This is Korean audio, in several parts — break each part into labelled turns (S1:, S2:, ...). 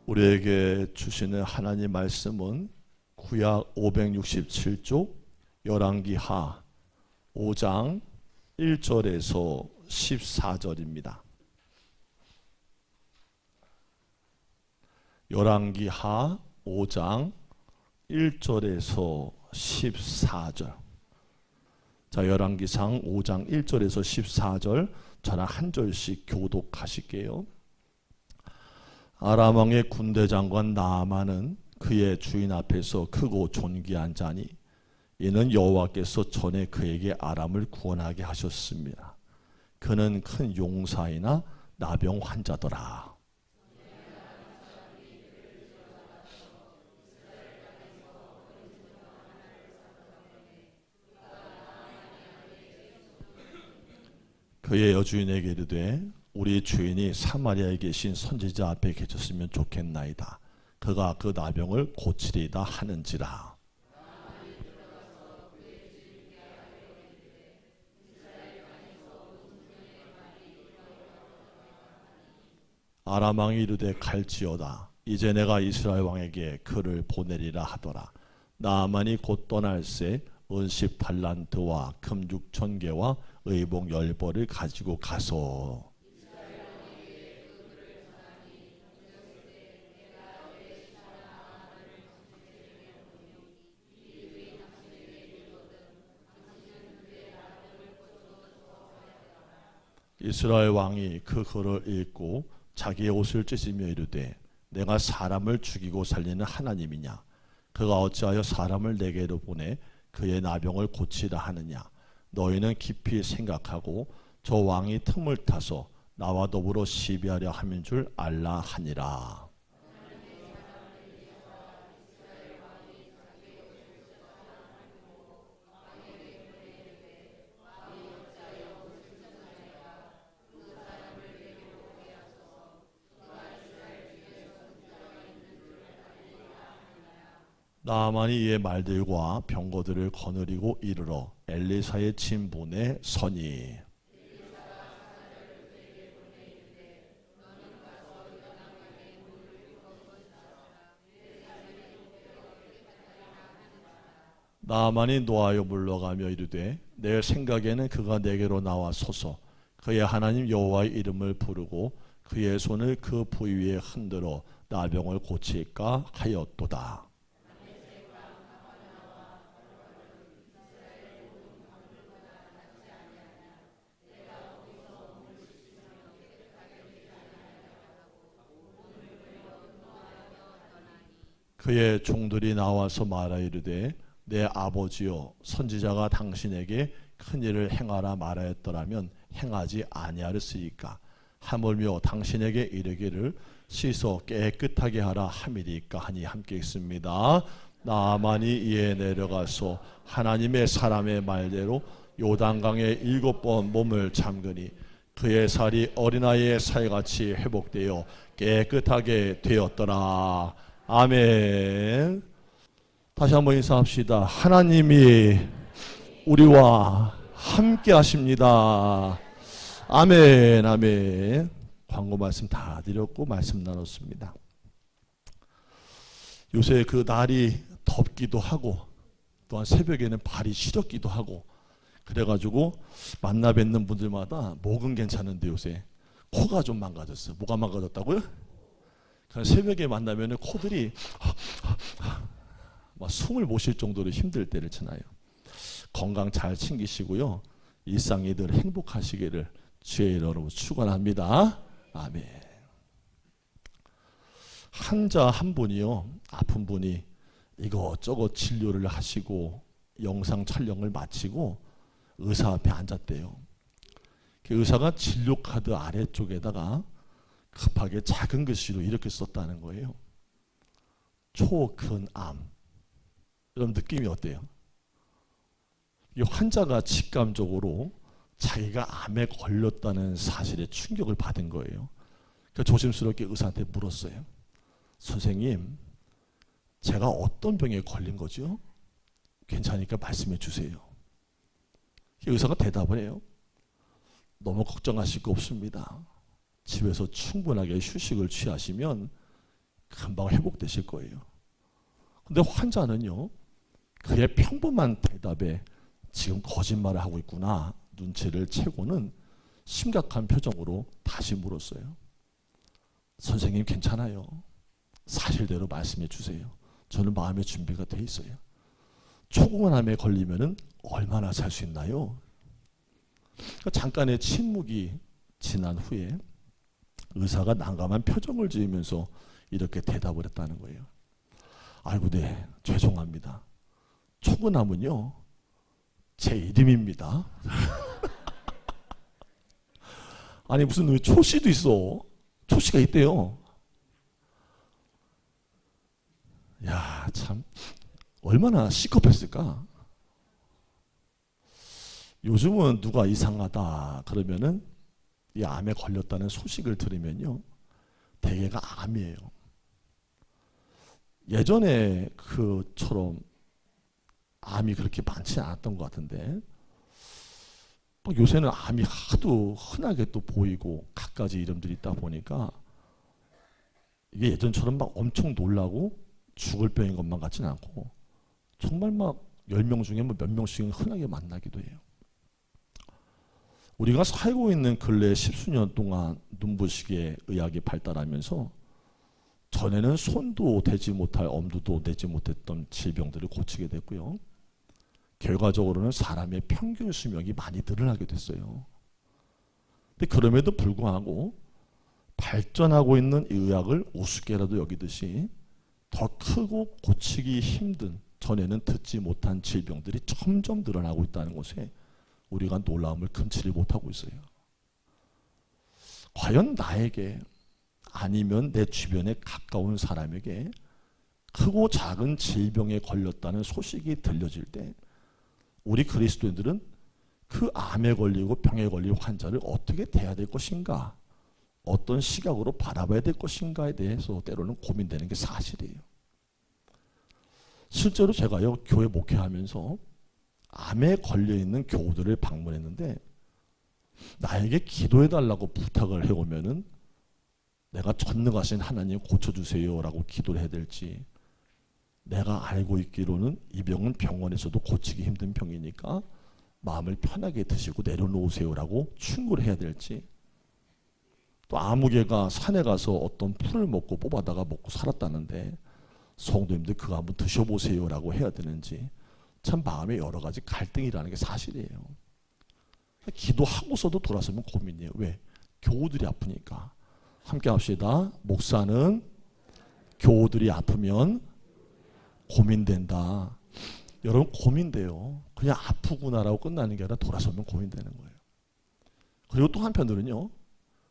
S1: 우리에게 주시는 하나님 말씀은 구약 567쪽 열왕기하 5장 1절에서 14절입니다. 열왕기하 5장 1절에서 14절. 자, 열왕기상 5장 1절에서 14절 저랑 한 절씩 교독하실게요. 아람 왕의 군대 장관 나아만은 그의 주인 앞에서 크고 존귀한 자니 이는 여호와께서 전에 그에게 아람을 구원하게 하셨습니다. 그는 큰 용사이나 나병 환자더라. 그의 여주인에게 이르되 우리 주인이 사마리아에 계신 선지자 앞에 계셨으면 좋겠나이다. 그가 그 나병을 고치리이다 하는지라. 아람 왕이 이르되 갈지어다. 이제 내가 이스라엘 왕에게 그를 보내리라 하더라. 나아만이 곧 떠날새 은십 달란트와 금 6,000개와 의복 10벌을 가지고 가서 이스라엘 왕이 그 글을 읽고 자기의 옷을 찢으며 이르되 내가 사람을 죽이고 살리는 하나님이냐? 그가 어찌하여 사람을 내게로 보내 그의 나병을 고치라 하느냐? 너희는 깊이 생각하고 저 왕이 틈을 타서 나와 더불어 시비하려 함인 줄 알라 하니라. 나아만이 이의 말들과 병거들을 거느리고 이르러 엘리사의 진본에 서니 나아만이 노하여 물러가며 이르되 내 생각에는 그가 내게로 나와서서 그의 하나님 여호와의 이름을 부르고 그의 손을 그 부위 위에 흔들어 나병을 고칠까 하였도다. 그의 종들이 나와서 말하 이르되 내 아버지여 선지자가 당신에게 큰 일을 행하라 말하였더라면 행하지 아니하였으리까? 하물며 당신에게 이르기를 씻어 깨끗하게 하라 함이리까 하니 함께 있습니다. 나아만이 이에 내려가서 하나님의 사람의 말대로 요단강에 7번 몸을 잠그니 그의 살이 어린아이의 살같이 회복되어 깨끗하게 되었더라. 아멘. 다시 한번 인사합시다. 하나님이 우리와 함께 하십니다. 아멘. 아멘. 광고 말씀 다 드렸고 말씀 나눴습니다. 요새 그 날이 덥기도 하고 또한 새벽에는 발이 시렵기도 하고 그래가지고 만나 뵙는 분들마다 목은 괜찮은데 요새 코가 좀 망가졌어요. 뭐가 망가졌다고요? 새벽에 만나면 코들이 막 숨을 못 쉴 정도로 힘들 때를 지나요. 건강 잘 챙기시고요. 일상이 늘 행복하시기를 주의 이름으로 축원합니다. 아멘. 환자 한 분이요, 아픈 분이 이것저것 진료를 하시고 영상 촬영을 마치고 의사 앞에 앉았대요. 그 의사가 진료 카드 아래쪽에다가 급하게 작은 글씨로 이렇게 썼다는 거예요. 초근암. 여러분 느낌이 어때요? 이 환자가 직감적으로 자기가 암에 걸렸다는 사실에 충격을 받은 거예요. 그러니까 조심스럽게 의사한테 물었어요. 선생님, 제가 어떤 병에 걸린 거죠? 괜찮으니까 말씀해 주세요. 의사가 대답을 해요. 너무 걱정하실 거 없습니다. 집에서 충분하게 휴식을 취하시면 금방 회복되실 거예요. 근데 환자는요, 그의 평범한 대답에 지금 거짓말을 하고 있구나 눈치를 채고는 심각한 표정으로 다시 물었어요. 선생님 괜찮아요. 사실대로 말씀해 주세요. 저는 마음의 준비가 돼 있어요. 초공암에 걸리면은 얼마나 살 수 있나요? 잠깐의 침묵이 지난 후에 의사가 난감한 표정을 지으면서 이렇게 대답을 했다는 거예요. 아이고, 네, 죄송합니다. 초근암은요, 제 이름입니다. 아니, 무슨 초씨도 있어. 초씨가 있대요. 야, 참 얼마나 시급했을까? 요즘은 누가 이상하다 그러면은 이 암에 걸렸다는 소식을 들으면요, 대개가 암이에요. 예전에 그처럼 암이 그렇게 많지 않았던 것 같은데, 요새는 암이 하도 흔하게 또 보이고 갖가지 이름들이 있다 보니까 이게 예전처럼 막 엄청 놀라고 죽을 병인 것만 같지는 않고 정말 막 10명 중에 뭐 몇 명씩은 흔하게 만나기도 해요. 우리가 살고 있는 근래 10수년 동안 눈부시게 의학이 발달하면서 전에는 손도 대지 못할, 엄두도 내지 못했던 질병들을 고치게 됐고요. 결과적으로는 사람의 평균 수명이 많이 늘어나게 됐어요. 근데 그럼에도 불구하고 발전하고 있는 이 의학을 우습게라도 여기듯이 더 크고 고치기 힘든, 전에는 듣지 못한 질병들이 점점 늘어나고 있다는 것에 우리가 놀라움을 금치를 못하고 있어요. 과연 나에게 아니면 내 주변에 가까운 사람에게 크고 작은 질병에 걸렸다는 소식이 들려질 때 우리 그리스도인들은 그 암에 걸리고 병에 걸린 환자를 어떻게 대해야 될 것인가, 어떤 시각으로 바라봐야 될 것인가에 대해서 때로는 고민되는 게 사실이에요. 실제로 제가요, 교회 목회하면서 암에 걸려있는 교우들을 방문했는데 나에게 기도해달라고 부탁을 해오면은 내가 전능하신 하나님 고쳐주세요 라고 기도를 해야 될지, 내가 알고 있기로는 이 병은 병원에서도 고치기 힘든 병이니까 마음을 편하게 드시고 내려놓으세요 라고 충고를 해야 될지, 또 아무개가 산에 가서 어떤 풀을 먹고 뽑아다가 먹고 살았다는데 성도님들 그거 한번 드셔보세요 라고 해야 되는지, 참 마음에 여러 가지 갈등이라는 게 사실이에요. 기도하고서도 돌아서면 고민이에요. 왜? 교우들이 아프니까. 함께 합시다. 목사는 교우들이 아프면 고민된다. 여러분, 고민돼요. 그냥 아프구나라고 끝나는 게 아니라 돌아서면 고민되는 거예요. 그리고 또 한편으로는요,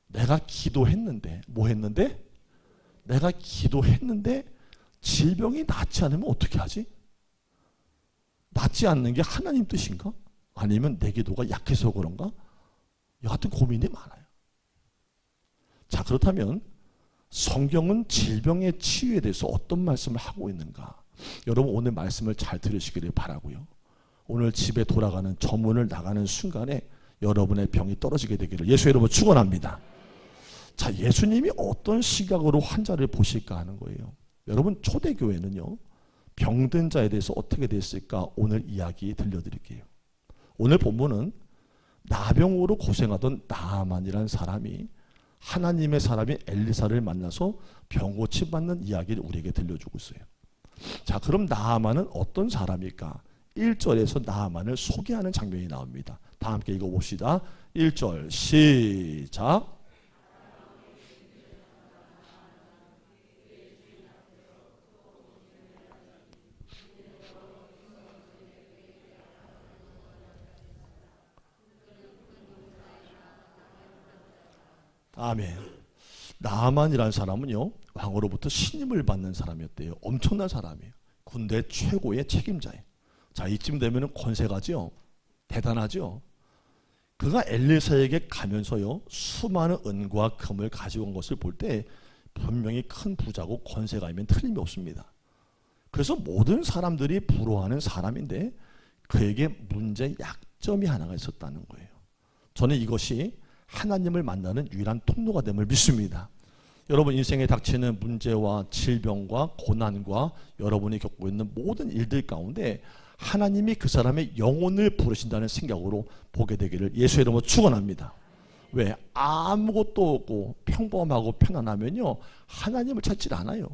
S1: 내가 기도했는데, 뭐 했는데? 내가 기도했는데 질병이 낫지 않으면 어떻게 하지? 낫지 않는 게 하나님 뜻인가? 아니면 내 기도가 약해서 그런가? 이 같은 고민이 많아요. 자, 그렇다면 성경은 질병의 치유에 대해서 어떤 말씀을 하고 있는가? 여러분, 오늘 말씀을 잘 들으시기를 바라고요. 오늘 집에 돌아가는 저 문을 나가는 순간에 여러분의 병이 떨어지게 되기를 예수 이름으로 축원합니다. 자, 예수님이 어떤 시각으로 환자를 보실까 하는 거예요. 여러분, 초대교회는요, 병든 자에 대해서 어떻게 됐을까 오늘 이야기 들려드릴게요. 오늘 본문은 나병으로 고생하던 나아만이라는 사람이 하나님의 사람인 엘리사를 만나서 병고침 받는 이야기를 우리에게 들려주고 있어요. 자, 그럼 나아만은 어떤 사람일까? 1절에서 나아만을 소개하는 장면이 나옵니다. 다 함께 읽어봅시다. 1절 시작. 아멘. 나아만이라는 사람은요, 왕으로부터 신임을 받는 사람이었대요. 엄청난 사람이에요. 군대 최고의 책임자예요. 자, 이쯤 되면 권세가죠. 대단하죠. 그가 엘리사에게 가면서요, 수많은 은과 금을 가지고 온 것을 볼 때 분명히 큰 부자고 권세가이면 틀림이 없습니다. 그래서 모든 사람들이 부러워하는 사람인데 그에게 문제 약점이 하나가 있었다는 거예요. 저는 이것이 하나님을 만나는 유일한 통로가 됨을 믿습니다. 여러분 인생에 닥치는 문제와 질병과 고난과 여러분이 겪고 있는 모든 일들 가운데 하나님이 그 사람의 영혼을 부르신다는 생각으로 보게 되기를 예수의 이름으로 축원합니다. 왜? 아무것도 없고 평범하고 편안하면요 하나님을 찾질 않아요.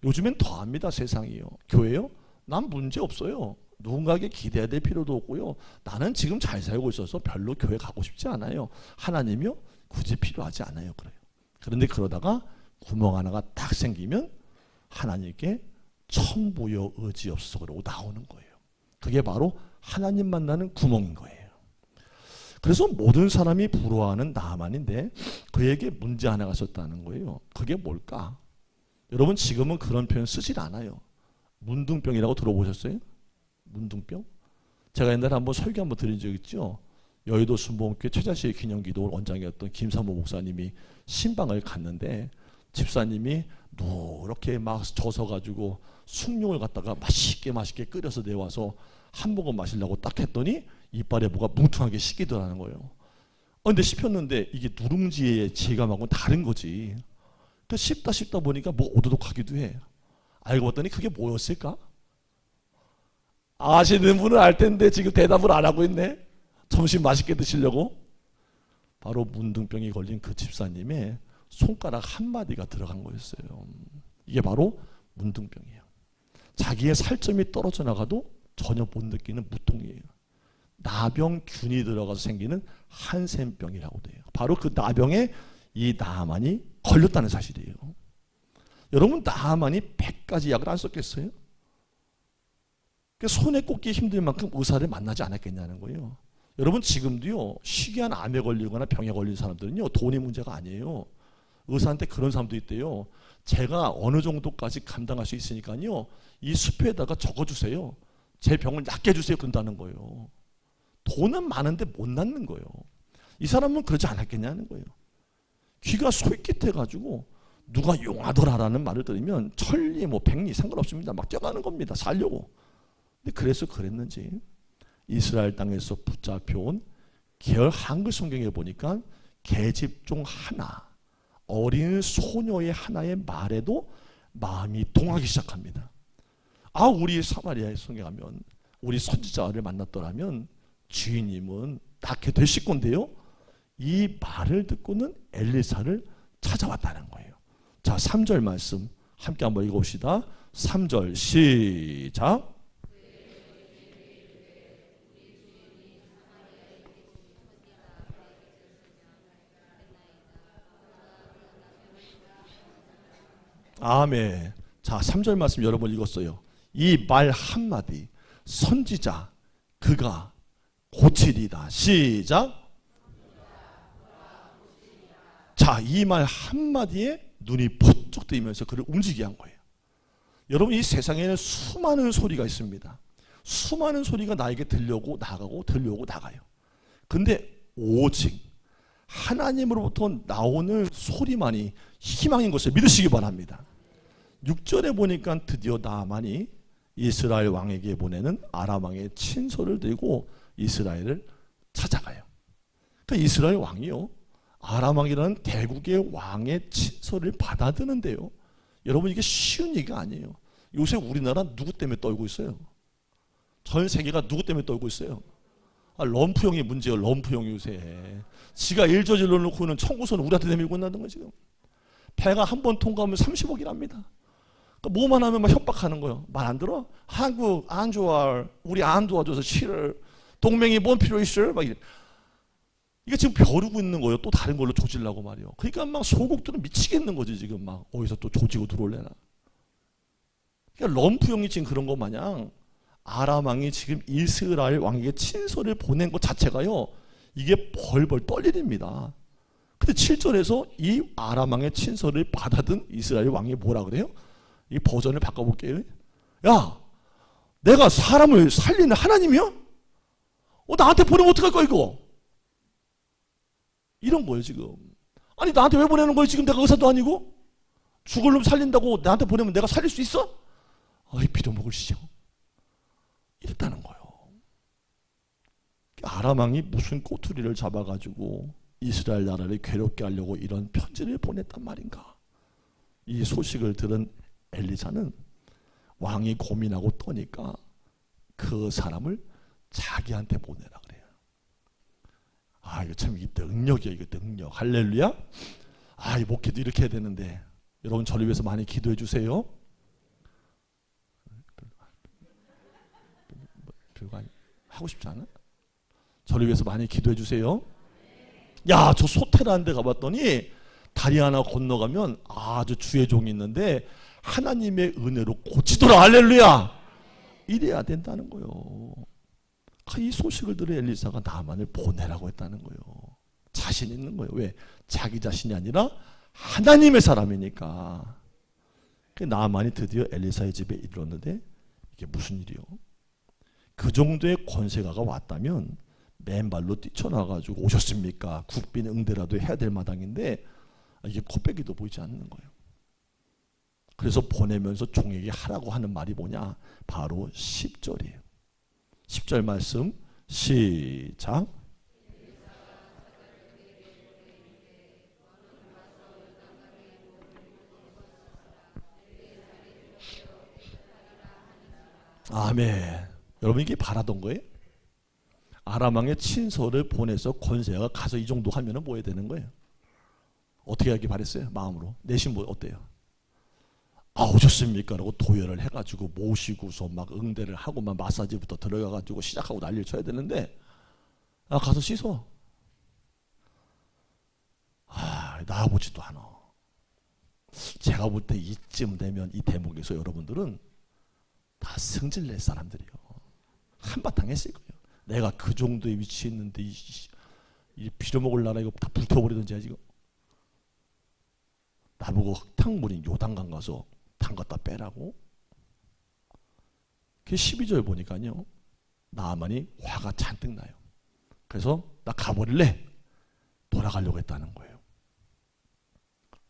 S1: 요즘엔 더합니다. 세상이요. 교회요? 난 문제 없어요. 누군가에게 기대해야 될 필요도 없고요. 나는 지금 잘 살고 있어서 별로 교회 가고 싶지 않아요. 하나님이요? 굳이 필요하지 않아요. 그래요. 그런데 그러다가 구멍 하나가 딱 생기면 하나님께 천부여 의지 없어 그러고 나오는 거예요. 그게 바로 하나님 만나는 구멍인 거예요. 그래서 모든 사람이 부러워하는 나만인데 그에게 문제 하나가 있었다는 거예요. 그게 뭘까? 여러분 지금은 그런 표현 쓰질 않아요. 문둥병이라고 들어보셨어요? 문둥병? 제가 옛날에 한번 설교 한번 드린 적 있죠. 여의도 순복음교회 최자식 기념기도 원장이었던 김사모 목사님이 신방을 갔는데 집사님이 노랗게 막 젖어가지고 숭늉을 갖다가 맛있게 끓여서 내와서 한 모금 마시려고 딱 했더니 이빨에 뭐가 뭉퉁하게 씻기더라는 거예요. 근데 씹혔는데 이게 누룽지의 질감하고는 다른 거지. 그 씹다 보니까 뭐 오도독하기도 해. 알고 봤더니 그게 뭐였을까? 아시는 분은 알 텐데 지금 대답을 안 하고 있네. 점심 맛있게 드시려고. 바로 문둥병이 걸린 그 집사님의 손가락 한마디가 들어간 거였어요. 이게 바로 문둥병이에요. 자기의 살점이 떨어져 나가도 전혀 못 느끼는 무통이에요. 나병균이 들어가서 생기는 한센병이라고 돼요. 바로 그 나병에 이 나만이 걸렸다는 사실이에요. 여러분 나만이 100가지 약을 안 썼겠어요? 손에 꼽기 힘들 만큼 의사를 만나지 않았겠냐는 거예요. 여러분 지금도요 희귀한 암에 걸리거나 병에 걸린 사람들은요 돈이 문제가 아니에요. 의사한테 그런 사람도 있대요. 제가 어느 정도까지 감당할 수 있으니까요 이 수표에다가 적어주세요. 제 병을 낫게 해주세요. 그런다는 거예요. 돈은 많은데 못 낫는 거예요. 이 사람은 그러지 않았겠냐는 거예요. 귀가 솔깃해가지고 누가 용하더라라는 말을 들으면 천리 뭐 백리 상관없습니다. 막 뛰어가는 겁니다. 살려고. 근데 그래서 그랬는지 이스라엘 땅에서 붙잡혀온 계열 한글 성경에 보니까 계집 중 하나 어린 소녀의 하나의 말에도 마음이 동하기 시작합니다. 우리 사마리아에 성에 가면 우리 선지자를 만났더라면 주인님은 낳게 되실 건데요. 이 말을 듣고는 엘리사를 찾아왔다는 거예요. 자, 3절 말씀 함께 한번 읽어봅시다. 3절 시작. 아멘. 자, 3절 말씀 여러 번 읽었어요. 이 말 한마디 선지자 그가 고치리다. 시작. 자, 이 말 한마디에 눈이 번쩍 뜨이면서 그를 움직이게 한 거예요. 여러분 이 세상에는 수많은 소리가 있습니다. 수많은 소리가 나에게 들려오고 나가고 들려오고 나가요. 근데 오직 하나님으로부터 나오는 소리만이 희망인 것을 믿으시기 바랍니다. 6절에 보니까 드디어 나만이 이스라엘 왕에게 보내는 아람 왕의 친서를 들고 이스라엘을 찾아가요. 그러니까 이스라엘 왕이요 아람 왕이라는 대국의 왕의 친서를 받아드는데요. 여러분 이게 쉬운 얘기가 아니에요. 요새 우리나라 누구 때문에 떨고 있어요? 전 세계가 누구 때문에 떨고 있어요? 럼프형이 문제예요. 럼프형이 요새 지가 일 저질러 놓고는 청구서는 우리한테 내밀고 있다는 거 지금. 배가 한 번 통과하면 30억이랍니다. 그러니까 뭐만 하면 막 협박하는 거예요. 말 안 들어? 한국 안 좋아. 우리 안 도와줘서 싫어. 동맹이 뭔 필요 있어? 막 이래. 이게 지금 벼르고 있는 거예요. 또 다른 걸로 조질라고 말이에요. 그러니까 막 소국들은 미치겠는 거지 지금 막 어디서 또 조지고 들어올래나. 그러니까 럼프형이 지금 그런 거 마냥 아람 왕이 지금 이스라엘 왕에게 친서를 보낸 것 자체가요. 이게 벌벌 떨 일입니다. 근데 7절에서 이 아람 왕의 친서를 받아든 이스라엘 왕이 뭐라 그래요? 이 버전을 바꿔볼게요. 야, 내가 사람을 살리는 하나님이야? 나한테 보내면 어떡할 거야 이거? 이런 거예요 지금. 아니 나한테 왜 보내는 거예요? 지금 내가 의사도 아니고 죽을 놈 살린다고 나한테 보내면 내가 살릴 수 있어? 빌어먹을 시죠. 이랬다는 거예요. 아람 왕이 무슨 꼬투리를 잡아가지고 이스라엘 나라를 괴롭게 하려고 이런 편지를 보냈단 말인가? 이 소식을 들은 엘리사는 왕이 고민하고 떠니까 그 사람을 자기한테 보내라 그래요. 아, 이거 참 이게 능력이야. 이거 능력. 할렐루야. 아, 이 목회도 이렇게 해야 되는데 여러분 저를 위해서 많이 기도해 주세요. 별거 하고 싶지 않아? 저를 위해서 많이 기도해 주세요. 야, 저 소테라는 데 가봤더니 다리 하나 건너가면 아주 주의 종이 있는데 하나님의 은혜로 고치더라. 할렐루야. 이래야 된다는 거예요. 이 소식을 들은 엘리사가 나만을 보내라고 했다는 거예요. 자신 있는 거예요. 왜? 자기 자신이 아니라 하나님의 사람이니까. 나만이 드디어 엘리사의 집에 이르렀는데 이게 무슨 일이요? 그 정도의 권세가가 왔다면 맨발로 뛰쳐나가지고 오셨습니까? 국빈 응대라도 해야 될 마당인데 이게 코빼기도 보이지 않는 거예요. 그래서 보내면서 종에게 하라고 하는 말이 뭐냐? 바로 10절이에요. 10절 말씀 시작. 아멘. 여러분 이게 바라던 거예요? 아람 왕의 친서를 보내서 권세가 가서 이 정도 하면은 뭐 해야 되는 거예요? 어떻게 하기 바랬어요? 마음으로. 내심 뭐 어때요? 아, 오셨습니까? 라고 도열을 해가지고 모시고서 막 응대를 하고 막 마사지부터 들어가가지고 시작하고 난리를 쳐야 되는데 아, 가서 씻어. 아, 나와보지도 않아. 제가 볼 때 이쯤 되면 이 대목에서 여러분들은 다 승질낼 사람들이요. 한바탕 했을 거예요. 내가 그 정도의 위치에 있는데 이 빌어먹을 나라 이거 다 불태워버리던지 해야지. 나보고 흙탕물인 요단강 가서 담갔다 빼라고? 그 12절 보니까요, 나만이 화가 잔뜩 나요. 그래서 나 가버릴래. 돌아가려고 했다는 거예요.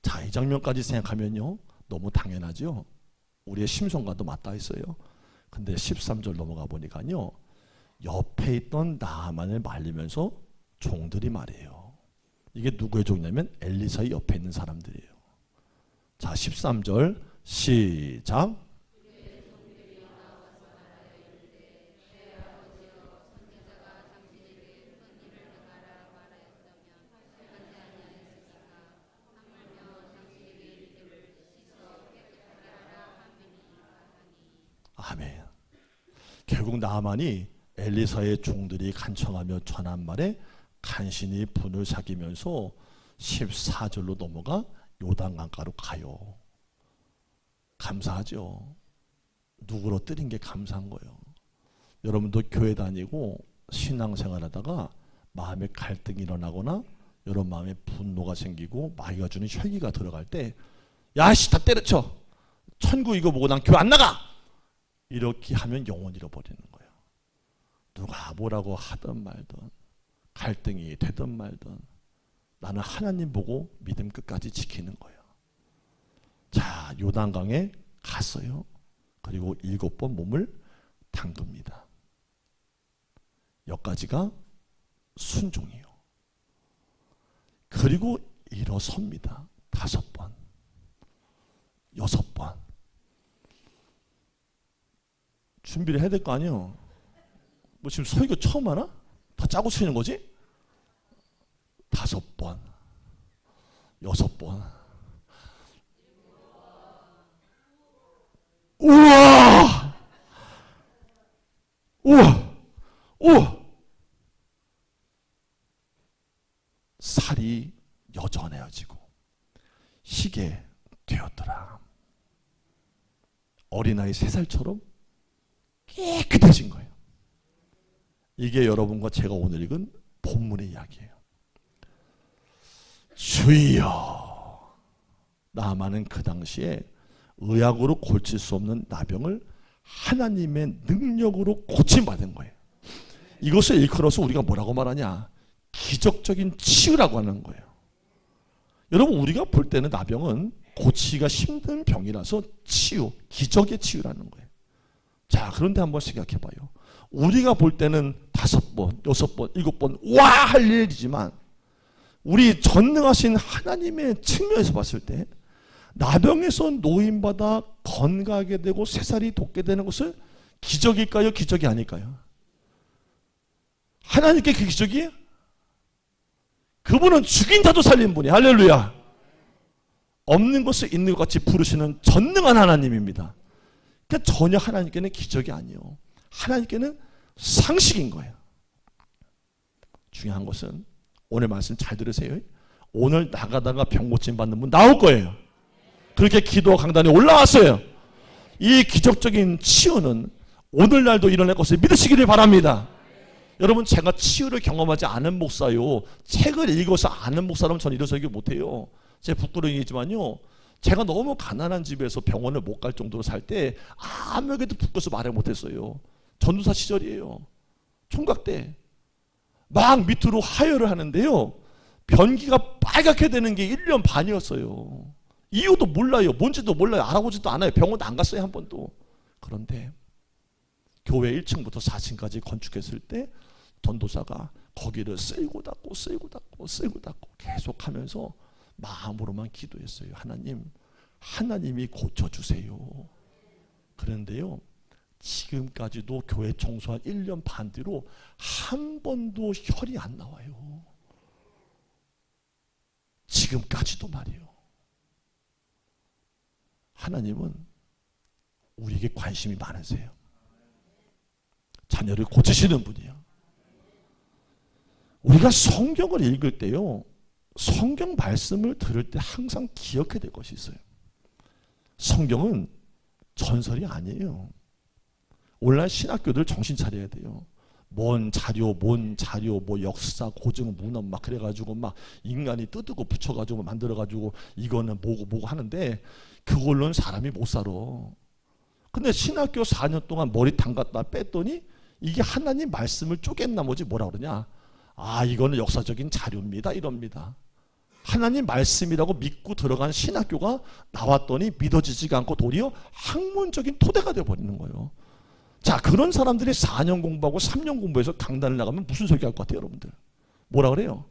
S1: 자, 이 장면까지 생각하면요, 너무 당연하죠. 우리의 심성과도 맞닿아 있어요. 근데 13절 넘어가 보니까요, 옆에 있던 나만을 말리면서 종들이 말해요. 이게 누구의 종이냐면 엘리사의 옆에 있는 사람들이에요. 자, 13절 시작. 아멘. 결국 나만이 엘리사의 종들이 간청하며 전한 말에 간신히 분을 사귀면서 14절로 넘어가 요단강가로 가요. 감사하죠. 누구로 뜨린 게 감사한 거예요. 여러분도 교회 다니고 신앙생활하다가 마음에 갈등이 일어나거나 여러분 마음에 분노가 생기고 마귀가 주는 혈기가 들어갈 때 야씨 다 때려쳐. 천국 이거 보고 난 교회 안 나가. 이렇게 하면 영혼 잃어버리는 거예요. 누가 뭐라고 하든 말든 갈등이 되든 말든 나는 하나님 보고 믿음 끝까지 지키는 거예요. 자, 요단강에 갔어요. 그리고 7번 몸을 담급니다. 여기까지가 순종이요. 그리고 일어섭니다. 5번, 6번. 준비를 해야 될 거 아니에요. 뭐 지금 설교 처음 하나? 다 짜고 치는 거지? 5번, 6번. 우와! 우와! 우와! 살이 여전해지고 희게 되었더라. 어린아이 3살처럼 깨끗해진 거예요. 이게 여러분과 제가 오늘 읽은 본문의 이야기예요. 주여, 나만은 그 당시에 의학으로 고칠 수 없는 나병을 하나님의 능력으로 고침받은 거예요. 이것을 일컬어서 우리가 뭐라고 말하냐? 기적적인 치유라고 하는 거예요. 여러분, 우리가 볼 때는 나병은 고치기가 힘든 병이라서 치유, 기적의 치유라는 거예요. 자, 그런데 한번 생각해 봐요. 우리가 볼 때는 5번, 6번, 7번 와! 할 일이지만 우리 전능하신 하나님의 측면에서 봤을 때 나병에서 노인받아 건강하게 되고 새살이 돋게 되는 것은 기적일까요? 기적이 아닐까요? 하나님께 그 기적이에요? 그분은 죽인 자도 살린 분이, 할렐루야. 없는 것을 있는 것 같이 부르시는 전능한 하나님입니다. 그러니까 전혀 하나님께는 기적이 아니에요. 하나님께는 상식인 거예요. 중요한 것은 오늘 말씀 잘 들으세요. 오늘 나가다가 병 고침 받는 분 나올 거예요. 그렇게 기도 강단에 올라왔어요. 이 기적적인 치유는 오늘날도 일어날 것을 믿으시기를 바랍니다. 여러분, 제가 치유를 경험하지 않은 목사요, 책을 읽어서 아는 목사라면 저는 이런 소리 못해요. 제 부끄러움이지만요, 제가 너무 가난한 집에서 병원을 못 갈 정도로 살 때 아무에게도 부끄러워서 말을 못했어요. 전도사 시절이에요. 총각 때 막 밑으로 하혈을 하는데요, 변기가 빨갛게 되는 게 1년 반이었어요. 이유도 몰라요. 뭔지도 몰라요. 알아보지도 않아요. 병원도 안 갔어요, 한 번도. 그런데 교회 1층부터 4층까지 건축했을 때 전도사가 거기를 쓸고 닦고 계속 하면서 마음으로만 기도했어요. 하나님이 고쳐주세요. 그런데요, 지금까지도 교회 청소한 1년 반 뒤로 한 번도 혈이 안 나와요. 지금까지도 말이에요. 하나님은 우리에게 관심이 많으세요. 자녀를 고치시는 분이에요. 우리가 성경을 읽을 때요, 성경 말씀을 들을 때 항상 기억해야 될 것이 있어요. 성경은 전설이 아니에요. 오늘날 신학교들 정신 차려야 돼요. 뭔 자료, 뭐 역사, 고증, 문헌 막 그래가지고 막 인간이 뜯고 붙여가지고 만들어가지고 이거는 뭐고 하는데 그걸로는 사람이 못 살아. 근데 신학교 4년 동안 머리 담갔다 뺐더니 이게 하나님 말씀을 쪼갠 나머지 뭐라 그러냐? 아, 이거는 역사적인 자료입니다. 이럽니다. 하나님 말씀이라고 믿고 들어간 신학교가 나왔더니 믿어지지가 않고 도리어 학문적인 토대가 되어버리는 거예요. 자, 그런 사람들이 4년 공부하고 3년 공부해서 강단을 나가면 무슨 소리 할 것 같아요, 여러분들? 뭐라 그래요?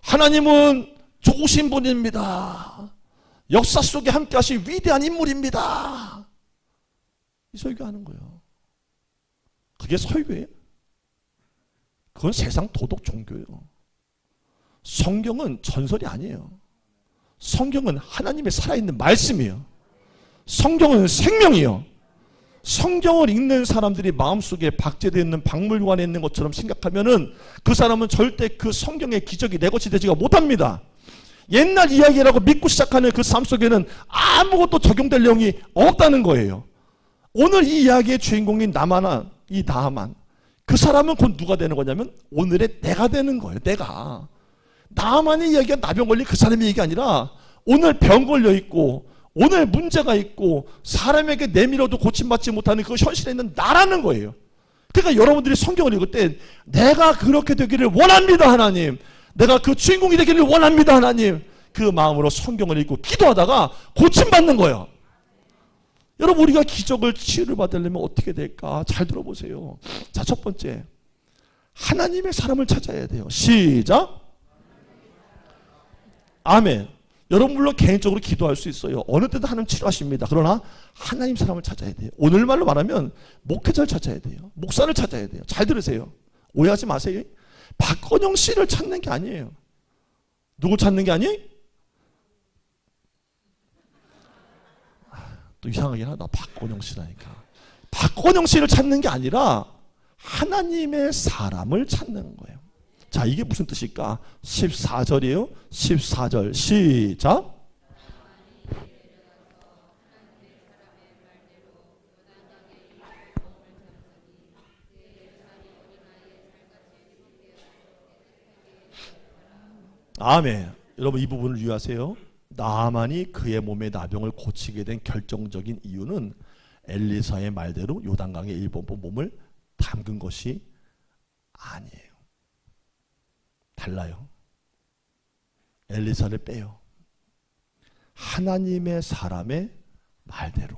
S1: 하나님은 좋으신 분입니다. 역사 속에 함께 하신 위대한 인물입니다. 이 설교하는 거예요. 그게 설교예요? 그건 세상 도덕 종교예요. 성경은 전설이 아니에요. 성경은 하나님의 살아있는 말씀이에요. 성경은 생명이에요. 성경을 읽는 사람들이 마음속에 박제되어 있는 박물관에 있는 것처럼 생각하면은 그 사람은 절대 그 성경의 기적이 내 것이 되지가 못합니다. 옛날 이야기라고 믿고 시작하는 그 삶 속에는 아무것도 적용될 내용이 없다는 거예요. 오늘 이 이야기의 주인공인 나만, 이 나만, 그 사람은 곧 누가 되는 거냐면 오늘의 내가 되는 거예요. 내가. 나만의 이야기가 나병 걸린 그 사람의 얘기가 아니라 오늘 병 걸려 있고 오늘 문제가 있고 사람에게 내밀어도 고침받지 못하는 그 현실에 있는 나라는 거예요. 그러니까 여러분들이 성경을 읽을 때 내가 그렇게 되기를 원합니다, 하나님. 내가 그 주인공이 되기를 원합니다, 하나님. 그 마음으로 성경을 읽고 기도하다가 고침받는 거예요. 여러분, 우리가 기적을 치유를 받으려면 어떻게 될까? 잘 들어보세요. 자, 첫 번째, 하나님의 사람을 찾아야 돼요. 시작. 아멘. 여러분 물론 개인적으로 기도할 수 있어요. 어느 때도 하나님 치료하십니다. 그러나 하나님 사람을 찾아야 돼요. 오늘말로 말하면 목회자를 찾아야 돼요. 목사를 찾아야 돼요. 잘 들으세요. 오해하지 마세요. 박건영 씨를 찾는 게 아니에요. 누구 찾는 게 아니에요? 또 이상하긴 하다. 박건영 씨라니까. 박건영 씨를 찾는 게 아니라 하나님의 사람을 찾는 거예요. 자, 이게 무슨 뜻일까? 14절이에요. 14절 시작. 아멘. 여러분, 이 부분을 유의하세요. 나만이 그의 몸의 나병을 고치게 된 결정적인 이유는 엘리사의 말대로 요단강의 일본보 몸을 담근 것이 아니에요. 달라요. 엘리사를 빼요. 하나님의 사람의 말대로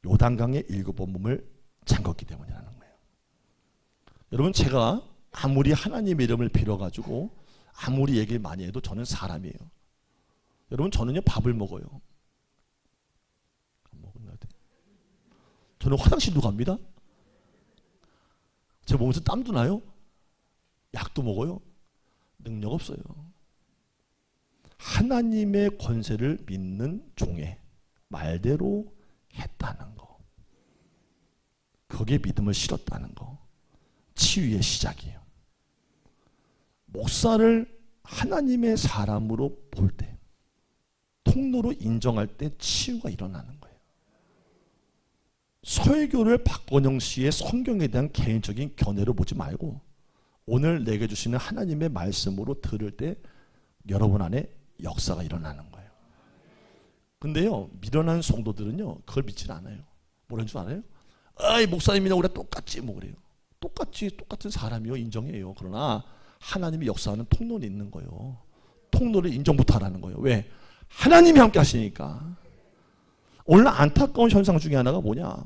S1: 요단강의 7번 몸을 잠궜기 때문이라는 거예요. 여러분, 제가 아무리 하나님의 이름을 빌어가지고 아무리 얘기를 많이 해도 저는 사람이에요. 여러분 저는요 밥을 먹어요. 안 먹었나 돼. 저는 화장실도 갑니다. 제 몸에서 땀도 나요. 약도 먹어요. 능력 없어요. 하나님의 권세를 믿는 종의 말대로 했다는 거. 거기에 믿음을 실었다는 거. 치유의 시작이에요. 목사를 하나님의 사람으로 볼 때, 통로로 인정할 때 치유가 일어나는 거예요. 설교를 박건영 씨의 성경에 대한 개인적인 견해로 보지 말고 오늘 내게 주시는 하나님의 말씀으로 들을 때 여러분 안에 역사가 일어나는 거예요. 근데요, 미련한 성도들은요, 그걸 믿질 않아요. 뭐라는 줄 알아요? 아이, 목사님이나 우리가 똑같지, 뭐 그래요. 똑같은 사람이요, 인정해요. 그러나 하나님이 역사하는 통로는 있는 거예요. 통로를 인정부터 하라는 거예요. 왜? 하나님이 함께 하시니까. 오늘 안타까운 현상 중에 하나가 뭐냐?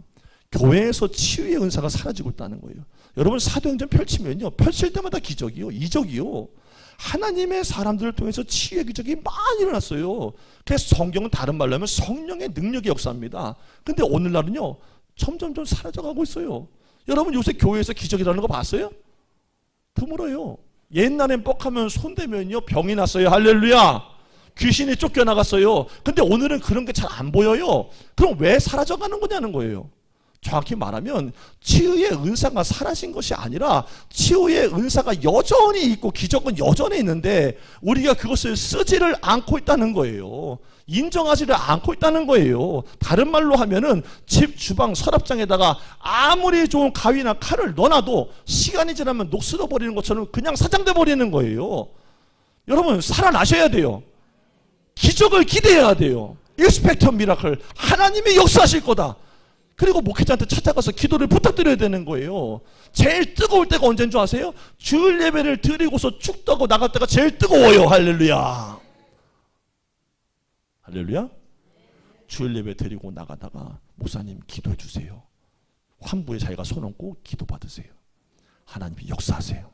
S1: 교회에서 치유의 은사가 사라지고 있다는 거예요. 여러분 사도행전 펼치면요, 펼칠 때마다 기적이요, 이적이요. 하나님의 사람들을 통해서 치유의 기적이 많이 일어났어요. 그래서 성경은 다른 말로 하면 성령의 능력이 역사합니다. 근데 오늘날은요, 점점점 사라져가고 있어요. 여러분 요새 교회에서 기적이라는 거 봤어요? 드물어요. 옛날엔 뻑하면 손대면요 병이 났어요. 할렐루야. 귀신이 쫓겨나갔어요. 근데 오늘은 그런 게 잘 안 보여요. 그럼 왜 사라져가는 거냐는 거예요. 정확히 말하면 치유의 은사가 사라진 것이 아니라 치유의 은사가 여전히 있고 기적은 여전히 있는데 우리가 그것을 쓰지를 않고 있다는 거예요. 인정하지를 않고 있다는 거예요. 다른 말로 하면은 집 주방 서랍장에다가 아무리 좋은 가위나 칼을 넣어놔도 시간이 지나면 녹슬어 버리는 것처럼 그냥 사장돼 버리는 거예요. 여러분 살아나셔야 돼요. 기적을 기대해야 돼요. 익스펙터 미라클, 하나님이 역사하실 거다. 그리고 목회자한테 찾아가서 기도를 부탁드려야 되는 거예요. 제일 뜨거울 때가 언제인 줄 아세요? 주일 예배를 드리고서 죽다고 나갈 때가 제일 뜨거워요. 할렐루야. 할렐루야. 주일 예배 드리고 나가다가 목사님 기도해 주세요. 환부에 자기가 손 얹고 기도 받으세요. 하나님이 역사하세요.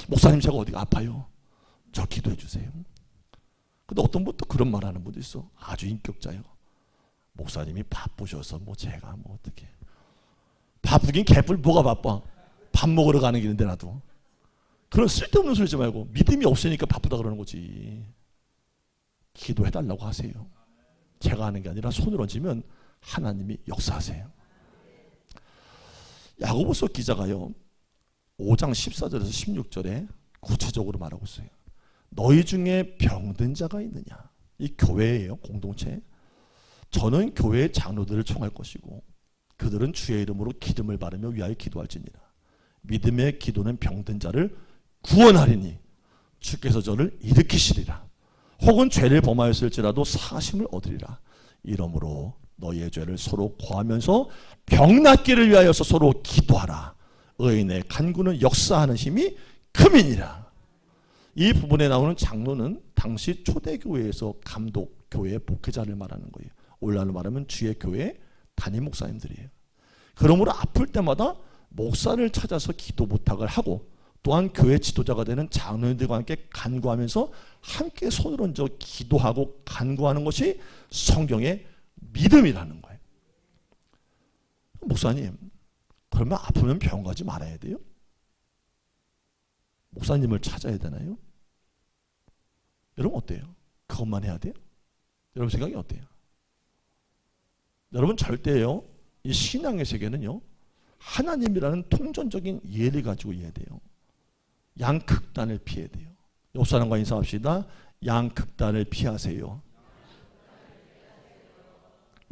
S1: 목사님 제가 어디가 아파요? 저 기도해 주세요. 근데 어떤 분도 그런 말 하는 분도 있어. 아주 인격자요. 목사님이 바쁘셔서 뭐 제가 뭐 어떻게, 바쁘긴 개뿔 뭐가 바빠. 밥 먹으러 가는 길인데 나도. 그런 쓸데없는 소리 하지 말고 믿음이 없으니까 바쁘다 그러는 거지. 기도해달라고 하세요. 제가 하는 게 아니라 손을 얹으면 하나님이 역사하세요. 야고보서 기자가요 5장 14절에서 16절에 구체적으로 말하고 있어요. 너희 중에 병든 자가 있느냐. 이 교회예요, 공동체. 저는 교회의 장로들을 청할 것이고 그들은 주의 이름으로 기름을 바르며 위하여 기도할지니라. 믿음의 기도는 병든 자를 구원하리니 주께서 저를 일으키시리라. 혹은 죄를 범하였을지라도 사심을 얻으리라. 이러므로 너희의 죄를 서로 고하면서 병 낫기를 위하여서 서로 기도하라. 의인의 간구는 역사하는 힘이 크민이라. 이 부분에 나오는 장로는 당시 초대교회에서 감독, 교회 목회자를 말하는 거예요. 오늘날로 말하면 주의 교회 담임 목사님들이에요. 그러므로 아플 때마다 목사를 찾아서 기도 부탁을 하고 또한 교회 지도자가 되는 장로님들과 함께 간구하면서 함께 손을 얹어 기도하고 간구하는 것이 성경의 믿음이라는 거예요. 목사님, 그러면 아프면 병원 가지 말아야 돼요? 목사님을 찾아야 되나요? 여러분 어때요? 그것만 해야 돼요? 여러분 생각이 어때요? 여러분 절대요, 이 신앙의 세계는요, 하나님이라는 통전적인 이해를 가지고 이해해야 돼요. 양극단을 피해야 돼요. 옆 사람과 인사합시다. 양극단을 피하세요.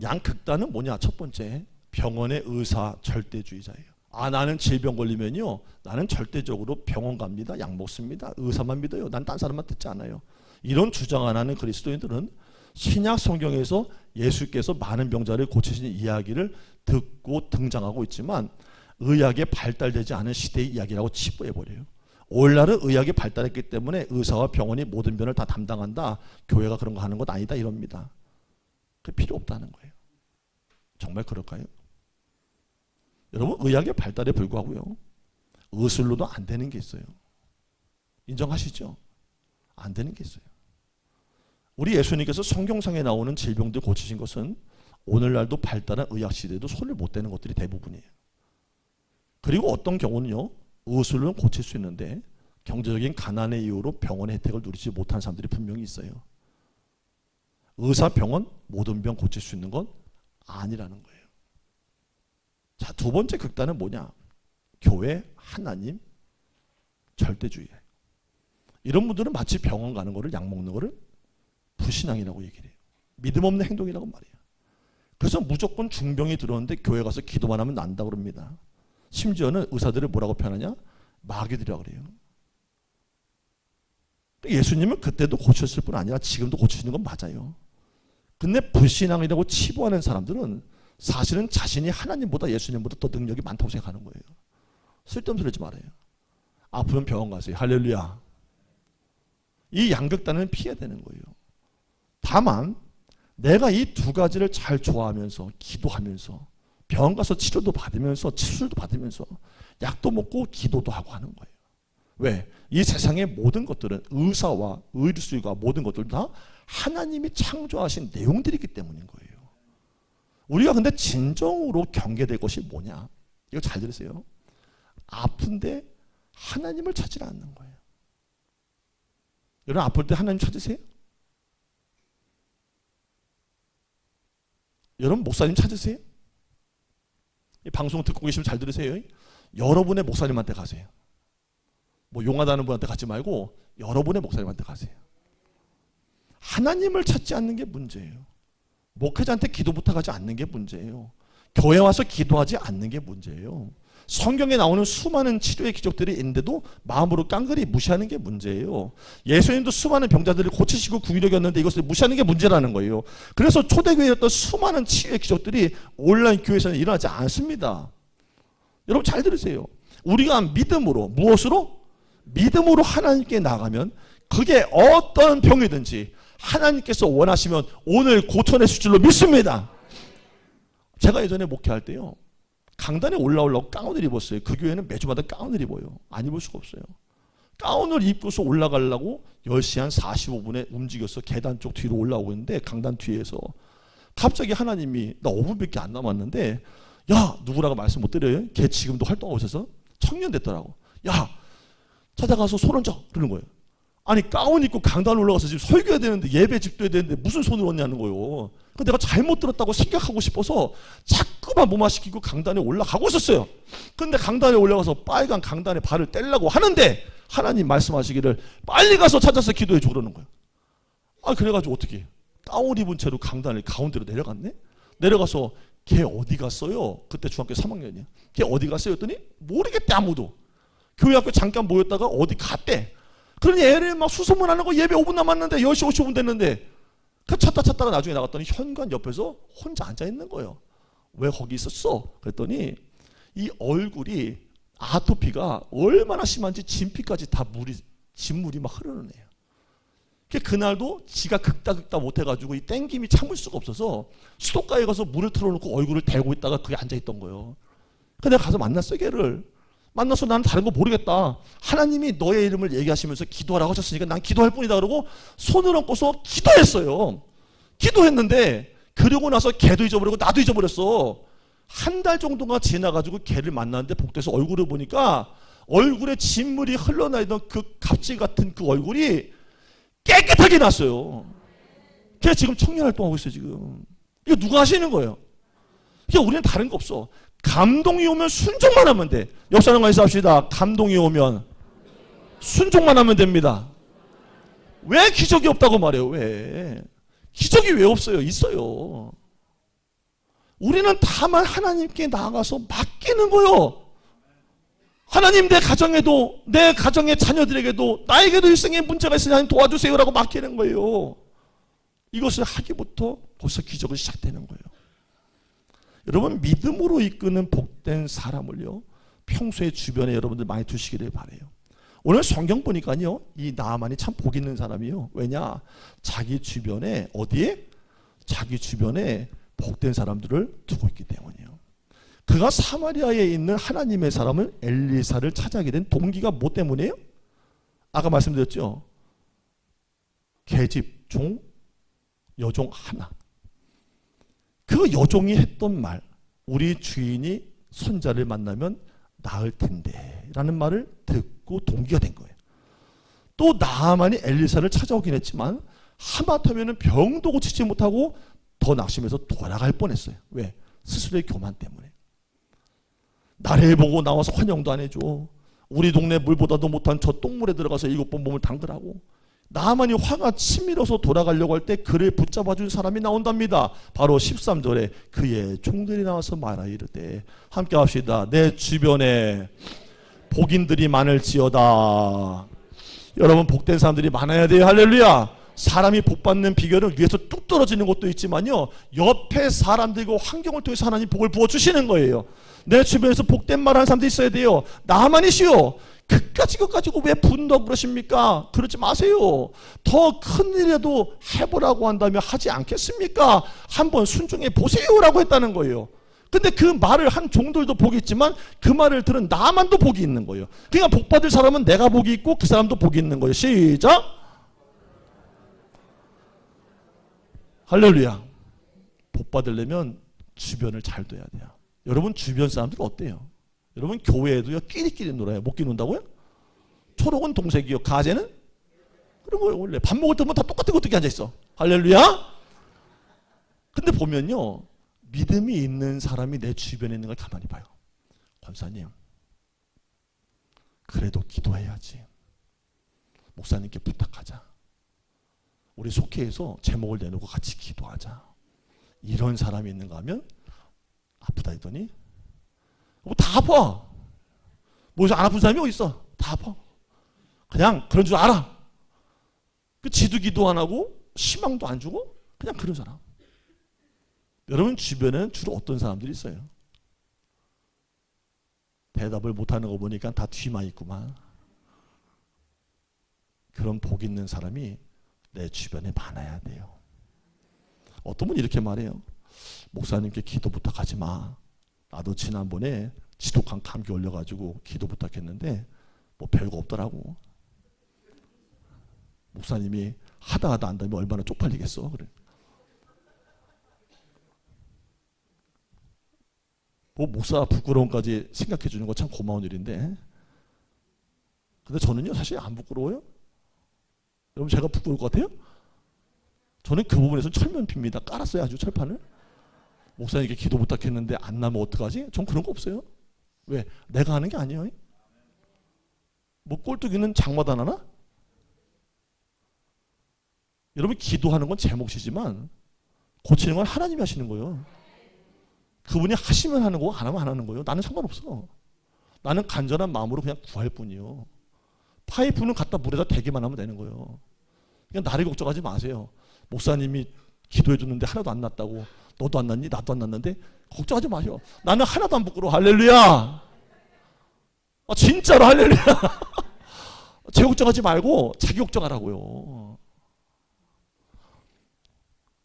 S1: 양극단은 뭐냐? 첫 번째, 병원의 의사 절대주의자예요. 아, 나는 질병 걸리면요, 나는 절대적으로 병원 갑니다. 약 먹습니다. 의사만 믿어요. 난 딴 사람만 듣지 않아요. 이런 주장 안 하는 그리스도인들은 신약 성경에서 예수께서 많은 병자를 고치신 이야기를 듣고 등장하고 있지만 의학이 발달되지 않은 시대의 이야기라고 치부해버려요. 오늘날은 의학이 발달했기 때문에 의사와 병원이 모든 병을 다 담당한다. 교회가 그런 거 하는 것 아니다 이럽니다. 그 필요 없다는 거예요. 정말 그럴까요? 여러분, 의학의 발달에 불구하고요, 의술로도 안 되는 게 있어요. 인정하시죠? 안 되는 게 있어요. 우리 예수님께서 성경상에 나오는 질병들 고치신 것은 오늘날도 발달한 의학시대에도 손을 못 대는 것들이 대부분이에요. 그리고 어떤 경우는요, 의술로 고칠 수 있는데 경제적인 가난의 이유로 병원의 혜택을 누리지 못한 사람들이 분명히 있어요. 의사, 병원, 모든 병 고칠 수 있는 건 아니라는 거예요. 자, 두 번째 극단은 뭐냐? 교회, 하나님, 절대주의예요. 이런 분들은 마치 병원 가는 거를, 약 먹는 거를 불신앙이라고 얘기를 해요. 믿음 없는 행동이라고 말해요. 그래서 무조건 중병이 들어오는데 교회 가서 기도만 하면 난다고 그럽니다. 심지어는 의사들을 뭐라고 표현하냐? 마귀들이라고 그래요. 예수님은 그때도 고쳤을 뿐 아니라 지금도 고치시는 건 맞아요. 근데 불신앙이라고 치부하는 사람들은 사실은 자신이 하나님보다 예수님보다 더 능력이 많다고 생각하는 거예요. 쓸데없는 소리 하지 말아요. 아프면 병원 가세요. 할렐루야. 이 양극단은 피해야 되는 거예요. 다만 내가 이 두 가지를 잘 좋아하면서 기도하면서 병원 가서 치료도 받으면서 치료도 받으면서 약도 먹고 기도도 하고 하는 거예요. 왜? 이 세상의 모든 것들은 의사와 의술과 모든 것들 다 하나님이 창조하신 내용들이기 때문인 거예요. 우리가 근데 진정으로 경계될 것이 뭐냐? 이거 잘 들으세요. 아픈데 하나님을 찾지 않는 거예요. 여러분 아플 때 하나님 찾으세요? 여러분 목사님 찾으세요? 이 방송 듣고 계시면 잘 들으세요. 여러분의 목사님한테 가세요. 뭐 용하다는 분한테 가지 말고 여러분의 목사님한테 가세요. 하나님을 찾지 않는 게 문제예요. 목회자한테 기도 부탁하지 않는 게 문제예요. 교회 와서 기도하지 않는 게 문제예요. 성경에 나오는 수많은 치료의 기적들이 있는데도 마음으로 깡그리 무시하는 게 문제예요. 예수님도 수많은 병자들을 고치시고 구유력이었는데 이것을 무시하는 게 문제라는 거예요. 그래서 초대교회였던 수많은 치유의 기적들이 온라인 교회에서는 일어나지 않습니다. 여러분 잘 들으세요. 우리가 믿음으로, 무엇으로? 믿음으로 하나님께 나가면 그게 어떤 병이든지 하나님께서 원하시면 오늘 고쳐내실 줄로 믿습니다. 제가 예전에 목회할 때요, 강단에 올라오려고 가운을 입었어요. 그 교회는 매주마다 가운을 입어요. 안 입을 수가 없어요. 가운을 입고서 올라가려고 10시 한 45분에 움직여서 계단 쪽 뒤로 올라오고 있는데 강단 뒤에서 갑자기 하나님이 나 5분밖에 안 남았는데 야 누구라고 말씀 못 드려요? 걔 지금도 활동하고 있어서 청년 됐더라고. 야 찾아가서 손 얹어 그러는 거예요. 아니 가운 입고 강단 올라가서 지금 설교해야 되는데 예배 집도해야 되는데 무슨 손을 얹냐는 거예요. 근데 내가 잘못 들었다고 생각하고 싶어서 자꾸만 무마시키고 강단에 올라가고 있었어요. 근데 강단에 올라가서 빨간 강단에 발을 떼려고 하는데 하나님 말씀하시기를 빨리 가서 찾아서 기도해 줘 그러는 거예요. 아 그래가지고 어떻게 가운 입은 채로 강단을 가운데로 내려갔네. 내려가서 걔 어디 갔어요? 그때 중학교 3학년이야. 걔 어디 갔어요? 했더니 모르겠대 아무도. 교회 앞에 잠깐 모였다가 어디 갔대. 그러니 애를 막 수소문하는 거 예배 5분 남았는데 10시 55분 됐는데 그 찾다가 나중에 나갔더니 현관 옆에서 혼자 앉아있는 거예요. 왜 거기 있었어? 그랬더니 이 얼굴이 아토피가 얼마나 심한지 진피까지 다 진물이 막 흐르는 애예요. 그날도 지가 극다 못해가지고 이 땡김이 참을 수가 없어서 수도가에 가서 물을 틀어놓고 얼굴을 대고 있다가 거기 앉아있던 거예요. 그래서 내가 가서 만났어요 걔를. 만나서 나는 다른 거 모르겠다. 하나님이 너의 이름을 얘기하시면서 기도하라고 하셨으니까 난 기도할 뿐이다 그러고 손을 얹고서 기도했어요. 기도했는데 그러고 나서 걔도 잊어버리고 나도 잊어버렸어. 한 달 정도가 지나가지고 걔를 만났는데 복도에서 얼굴을 보니까 얼굴에 진물이 흘러나있던 그 갑질 같은 그 얼굴이 깨끗하게 났어요. 걔 지금 청년활동하고 있어요 지금. 이거 누가 하시는 거예요? 이게 우리는 다른 거 없어. 감동이 오면 순종만 하면 돼. 옆 사람과 인사합시다. 감동이 오면 순종만 하면 됩니다. 왜 기적이 없다고 말해요? 왜? 기적이 왜 없어요? 있어요. 우리는 다만 하나님께 나아가서 맡기는 거요. 하나님 내 가정에도 내 가정의 자녀들에게도 나에게도 일생에 문제가 있으니 하나님 도와주세요라고 맡기는 거예요. 이것을 하기부터 벌써 기적이 시작되는 거예요. 여러분 믿음으로 이끄는 복된 사람을요 평소에 주변에 여러분들 많이 두시기를 바라요. 오늘 성경 보니까요 이 나아만이 참 복 있는 사람이요. 왜냐? 자기 주변에 어디에? 자기 주변에 복된 사람들을 두고 있기 때문이에요. 그가 사마리아에 있는 하나님의 사람을 엘리사를 찾아가게 된 동기가 뭐 때문이에요? 아까 말씀드렸죠. 계집, 종, 여종 하나. 그 여종이 했던 말, 우리 주인이 선자를 만나면 나을 텐데 라는 말을 듣고 동기가 된 거예요. 또 나아만이 엘리사를 찾아오긴 했지만 하마터면 병도 고치지 못하고 더 낙심해서 돌아갈 뻔했어요. 왜? 스스로의 교만 때문에. 나를 보고 나와서 환영도 안 해줘. 우리 동네 물보다도 못한 저 똥물에 들어가서 7번 몸을 담그라고. 나아만이 화가 치밀어서 돌아가려고 할 때 그를 붙잡아준 사람이 나온답니다. 바로 13절에 그의 종들이 나와서 말하 이르되, 함께 합시다. 내 주변에 복인들이 많을지어다. 여러분, 복된 사람들이 많아야 돼요. 할렐루야. 사람이 복받는 비결은 위에서 뚝 떨어지는 것도 있지만요, 옆에 사람들과 환경을 통해서 하나님 복을 부어주시는 거예요. 내 주변에서 복된 말하는 사람들이 있어야 돼요. 나만이시오. 그까짓 것 가지고 왜 분노하고 그러십니까? 그러지 마세요. 더 큰 일이라도 해보라고 한다면 하지 않겠습니까? 한번 순종해 보세요라고 했다는 거예요. 근데 그 말을 한 종들도 복이 있지만 그 말을 들은 나만도 복이 있는 거예요. 그러니까 복 받을 사람은 내가 복이 있고 그 사람도 복이 있는 거예요. 시작. 할렐루야. 복 받으려면 주변을 잘 둬야 돼요. 여러분, 주변 사람들 어때요? 여러분, 교회에도요 끼리끼리 놀아요. 못 끼논다고요? 초록은 동색이요, 가재는? 그럼 원래 밥 먹을 때면 다 똑같은 거 어떻게 앉아있어? 할렐루야. 근데 보면요, 믿음이 있는 사람이 내 주변에 있는 걸 가만히 봐요. 권사님, 그래도 기도해야지. 목사님께 부탁하자. 우리 속회에서 제목을 내놓고 같이 기도하자. 이런 사람이 있는가 하면 아프다 했더니 뭐 다 아파. 뭐 안 아픈 사람이 어디 있어? 다 아파. 그냥 그런 줄 알아. 그 지도 기도 안 하고 희망도 안 주고 그냥 그런 사람. 여러분 주변에는 주로 어떤 사람들이 있어요? 대답을 못하는 거 보니까 다 뒤만 있구만. 그런 복 있는 사람이 내 주변에 많아야 돼요. 어떤 분이 이렇게 말해요. 목사님께 기도 부탁하지 마. 나도 지난번에 지독한 감기 걸려가지고 기도 부탁했는데 뭐 별거 없더라고. 목사님이 하다 안 되면 얼마나 쪽팔리겠어. 그래. 뭐 목사 부끄러움까지 생각해 주는 거 참 고마운 일인데, 근데 저는요 사실 안 부끄러워요. 여러분 제가 부끄러울 것 같아요? 저는 그 부분에서 철면피입니다. 깔았어요, 아주 철판을. 목사님께 기도 부탁했는데 안 나면 어떡하지? 전 그런 거 없어요. 왜? 내가 하는 게 아니에요. 뭐 꼴뚜기는 장마다 나나? 여러분 기도하는 건 제 몫이지만 고치는 건 하나님이 하시는 거예요. 그분이 하시면 하는 거고 안 하면 안 하는 거예요. 나는 상관없어. 나는 간절한 마음으로 그냥 구할 뿐이요. 파이프는 갖다 물에다 대기만 하면 되는 거예요. 그냥 나를 걱정하지 마세요. 목사님이 기도해 줬는데 하나도 안 났다고, 너도 안 났니? 나도 안 났는데 걱정하지 마세요. 나는 하나도 안 부끄러워. 할렐루야. 진짜로 할렐루야. 제 걱정하지 말고 자기 걱정하라고요.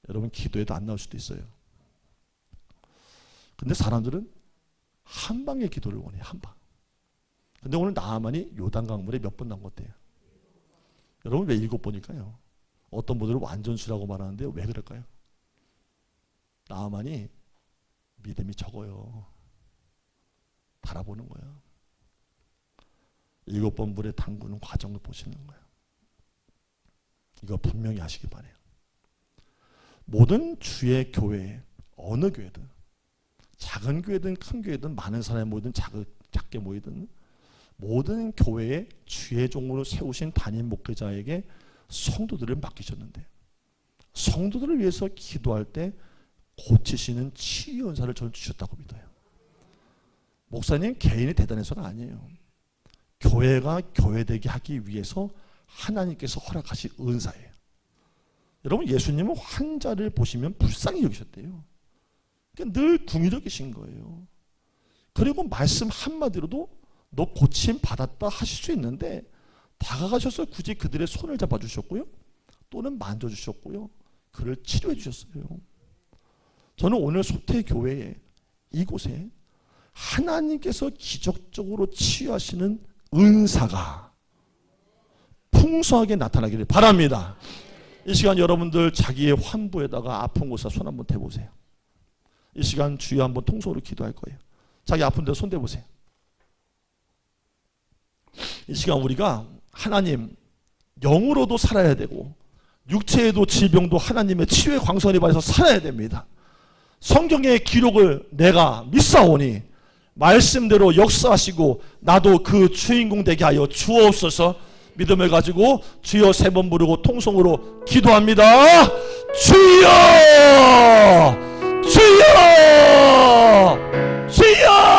S1: 여러분 기도해도 안 나올 수도 있어요. 근데 사람들은 한 방의 기도를 원해요. 한 방. 근데 오늘 나아만이 요단 강물에 몇 번 담궜대요? 여러분 왜 7번일까요? 어떤 분들은 완전수라고 말하는데 왜 그럴까요? 나아만이 믿음이 적어요. 바라보는 거예요. 7번 물에 담그는 과정을 보시는 거예요. 이거 분명히 하시기 바래요. 모든 주의 교회, 어느 교회든, 작은 교회든 큰 교회든 많은 사람이 모이든 작게 모이든 모든 교회에 주의 종으로 세우신 담임 목회자에게 성도들을 맡기셨는데, 성도들을 위해서 기도할 때 고치시는 치유 은사를 저는 주셨다고 믿어요. 목사님 개인이 대단해서가 아니에요. 교회가 교회되게 하기 위해서 하나님께서 허락하신 은사예요. 여러분 예수님은 환자를 보시면 불쌍히 여기셨대요. 그러니까 늘 궁유적이신 거예요. 그리고 말씀 한마디로도 너 고침 받았다 하실 수 있는데 다가가셔서 굳이 그들의 손을 잡아주셨고요. 또는 만져주셨고요. 그를 치료해 주셨어요. 저는 오늘 소태교회에 이곳에 하나님께서 기적적으로 치유하시는 은사가 풍성하게 나타나기를 바랍니다. 이 시간 여러분들 자기의 환부에다가 아픈 곳에 손 한번 대보세요. 이 시간 주여 한번 통성으로 기도할 거예요. 자기 아픈 데 손 대보세요. 이 시간 우리가 하나님 영으로도 살아야 되고 육체에도 질병도 하나님의 치유의 광선이 받아서 살아야 됩니다. 성경의 기록을 내가 믿사오니 말씀대로 역사하시고 나도 그 주인공 되게 하여 주옵소서. 믿음을 가지고 주여 3번 부르고 통성으로 기도합니다. 주여! 주여! 주여!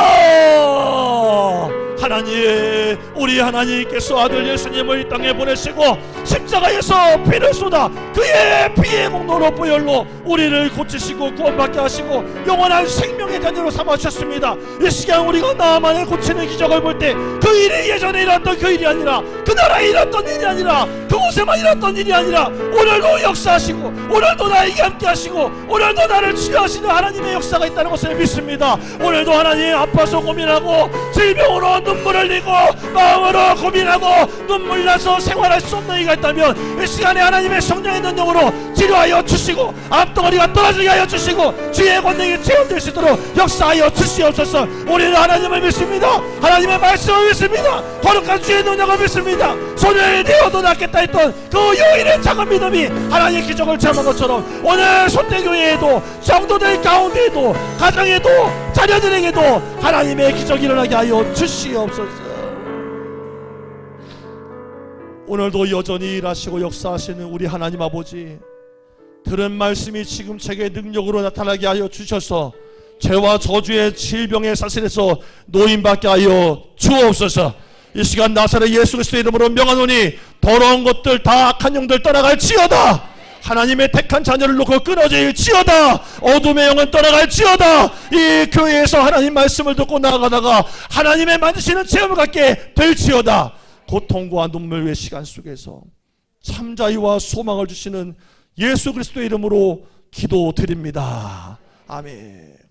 S1: 하나님, 우리 하나님께서 아들 예수님을 이 땅에 보내시고 십자가에서 피를 쏟아 그의 피의 공로로 보혈로 우리를 고치시고 구원받게 하시고 영원한 생명의 자녀로 삼아주셨습니다. 이 시간 우리가 나만을 고치는 기적을 볼 때 그 일이 예전에 일어났던 그 일이 아니라 그 나라에 일어났던 일이 아니라 그곳에만 일어났던 일이 아니라 오늘도 역사하시고 오늘도 나에게 함께 하시고 오늘도 나를 치유하시는 하나님의 역사가 있다는 것을 믿습니다. 오늘도 하나님 아파서 고민하고 질병으로 눈물 흘리고 마음으로 고민하고 눈물 나서 생활할 수 없는 이가 있다면 이 시간에 하나님의 성령의 능력으로 치료하여 주시고 암덩어리가 떨어지게 하여 주시고 주의 권능이 체험될 수 있도록 역사하여 주시옵소서. 우리는 하나님을 믿습니다. 하나님의 말씀을 믿습니다. 거룩한 주의 능력을 믿습니다. 손을 내어도 낫겠다 했던 그 여인의 작은 믿음이 하나님의 기적을 체험한 것처럼 오늘 손대교회에도 성도들 가운데에도 가정에도 자녀들에게도 하나님의 기적이 일어나게 하여 주시옵소서. 오늘도 여전히 일하시고 역사하시는 우리 하나님 아버지, 들은 말씀이 지금 제게 능력으로 나타나게 하여 주셔서 죄와 저주의 질병의 사슬에서 노임받게 하여 주옵소서. 이 시간 나사렛 예수 그리스도의 이름으로 명하노니 더러운 것들 다 악한 영들 떠나갈지어다. 하나님의 택한 자녀를 놓고 끊어질지어다. 어둠의 영은 떠나갈지어다. 이 교회에서 하나님 말씀을 듣고 나아가다가 하나님의 만드시는 체험을 갖게 될지어다. 고통과 눈물의 시간 속에서 참자유와 소망을 주시는 예수 그리스도의 이름으로 기도드립니다. 아멘.